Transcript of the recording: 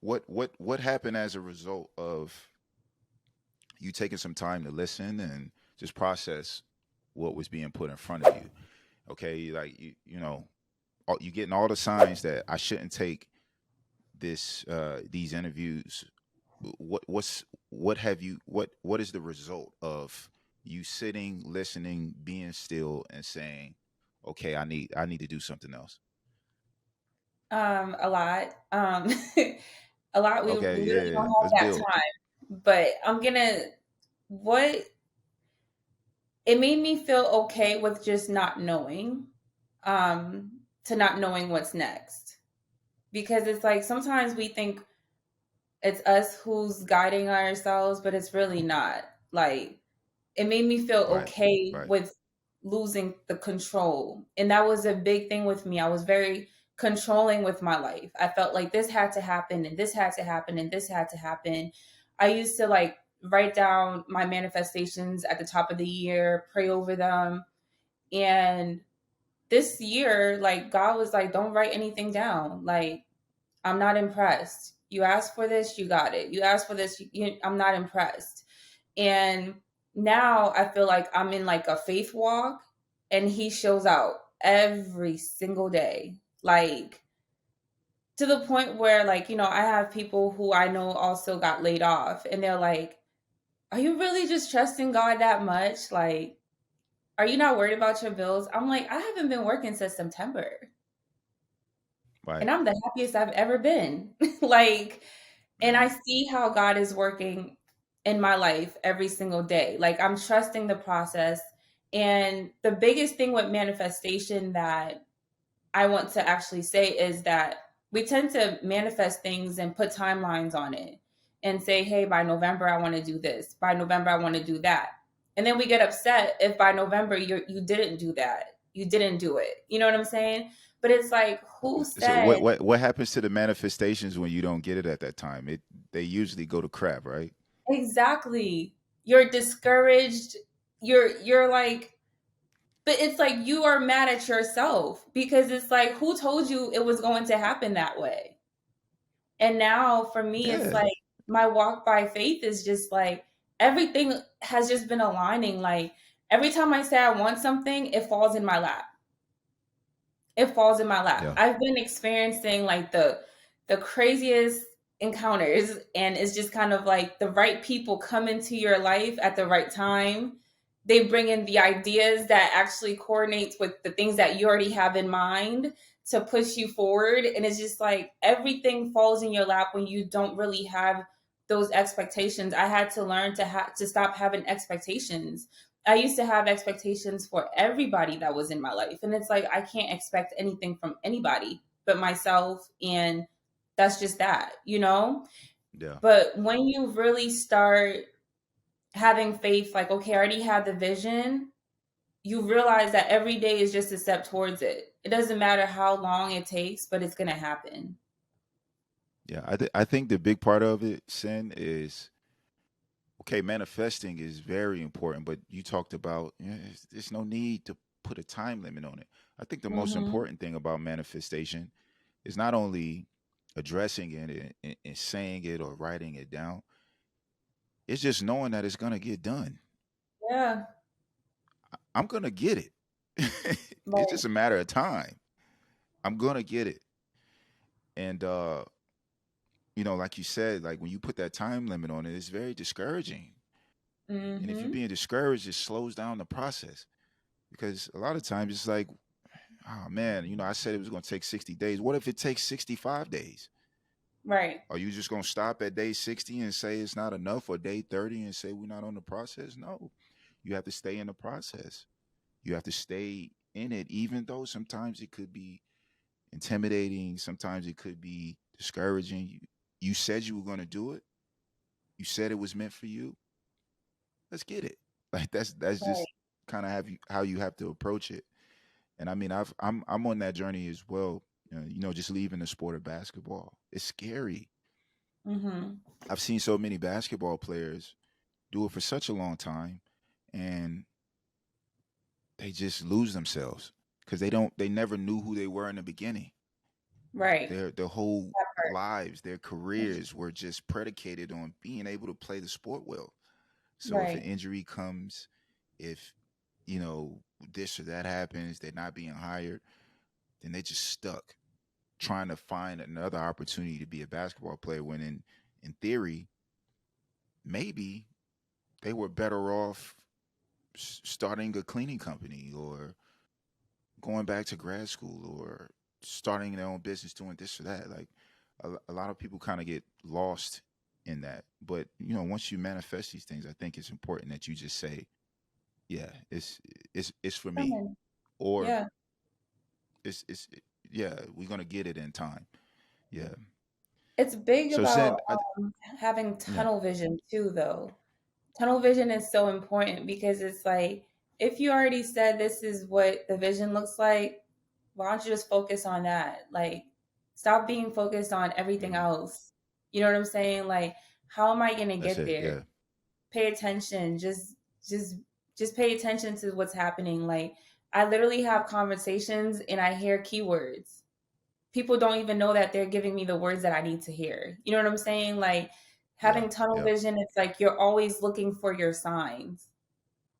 What happened as a result of you taking some time to listen and just process what was being put in front of you? Okay, like you getting all the signs that I shouldn't take these interviews. What have you what is the result of you sitting, listening, being still, and saying, okay, I need to do something else? A lot. A lot. We Okay, literally don't yeah, have let's that build. time. But I'm gonna what it made me feel okay with just not knowing, to not knowing what's next. Because it's like sometimes we think it's us who's guiding ourselves, but it's really not. Like it made me feel Right, okay right. with losing the control. And that was a big thing with me. I was very controlling with my life. I felt like this had to happen and this had to happen and this had to happen. I used to like write down my manifestations at the top of the year, pray over them. And this year, like God was like, don't write anything down. Like, I'm not impressed. You asked for this, you got it. You asked for this, I'm not impressed. And now I feel like I'm in like a faith walk and he shows out every single day. Like to the point where like, I have people who I know also got laid off and they're like, "Are you really just trusting God that much? Like, are you not worried about your bills?" I'm like, "I haven't been working since September Right. and I'm the happiest I've ever been." Like, and I Man. see how God is working in my life every single day. Like I'm trusting the process. And the biggest thing with manifestation that I want to actually say is that we tend to manifest things and put timelines on it and say, hey, by November, I want to do this. By November, I want to do that. And then we get upset if by November you didn't do that. You didn't do it. You know what I'm saying? But it's like, who So said what happens to the manifestations when you don't get it at that time? They usually go to crap, right? exactly? You're discouraged. You're like, but it's like you are mad at yourself because it's like, who told you it was going to happen that way? And now for me, it's Yeah. like my walk by faith is just like everything has just been aligning. Like every time I say I want something, it falls in my lap. It falls in my lap. Yeah. I've been experiencing like the craziest encounters, and it's just kind of like the right people come into your life at the right time. They bring in the ideas that actually coordinates with the things that you already have in mind to push you forward, and it's just like everything falls in your lap when you don't really have those expectations. I had to learn to stop having expectations. I used to have expectations for everybody that was in my life. And it's like, I can't expect anything from anybody but myself. And that's just that, you know? Yeah. But when you really start having faith, like, okay, I already had the vision, you realize that every day is just a step towards it. It doesn't matter how long it takes, but it's going to happen. Yeah. I think the big part of it, Sin, is okay, manifesting is very important, but you talked about there's no need to put a time limit on it. I think the most Hmm. important thing about manifestation is not only addressing it and saying it or writing it down, it's just knowing that it's going to get done. Yeah. I'm going to get it. It's Right. just a matter of time. I'm going to get it. And, like you said, like when you put that time limit on it, it's very discouraging. And if you're Hmm. being discouraged, it slows down the process because a lot of times it's like, oh man, I said it was going to take 60 days. What if it takes 65 days? Right. Are you just going to stop at day 60 and say it's not enough, or day 30 and say we're not on the process? No, you have to stay in the process. You have to stay in it, even though sometimes it could be intimidating. Sometimes it could be discouraging. You said you were going to do it. You said it was meant for you. Let's get it. Like that's Right. just kind of how you have to approach it. And I mean, I'm on that journey as well. Just leaving the sport of basketball. It's scary. Hmm. I've seen so many basketball players do it for such a long time, and they just lose themselves. because they never knew who they were in the beginning. Right. Their whole That part. lives, their careers were just predicated on being able to play the sport well. So if an Right. injury comes, if you know this or that happens, they're not being hired, then they just stuck trying to find another opportunity to be a basketball player. When in theory, maybe they were better off starting a cleaning company or going back to grad school or starting their own business doing this or that. Like a lot of people kind of get lost in that. But once you manifest these things, I think it's important that you just say, yeah, it's for me, Coming. or Yeah. it's yeah, we're gonna get it in time. Yeah. It's big So Zen, about having yeah, tunnel vision too, though. Tunnel vision is so important because it's like if you already said this is what the vision looks like, why don't you just focus on that? Like, stop being focused on everything mhm, else. You know what I'm saying? Like, how am I gonna that's get it. there? Yeah, Pay attention. Just just pay attention to what's happening. Like, I literally have conversations and I hear keywords. People don't even know that they're giving me the words that I need to hear. You know what I'm saying? Like yeah, having tunnel yeah, vision, it's like you're always looking for your signs.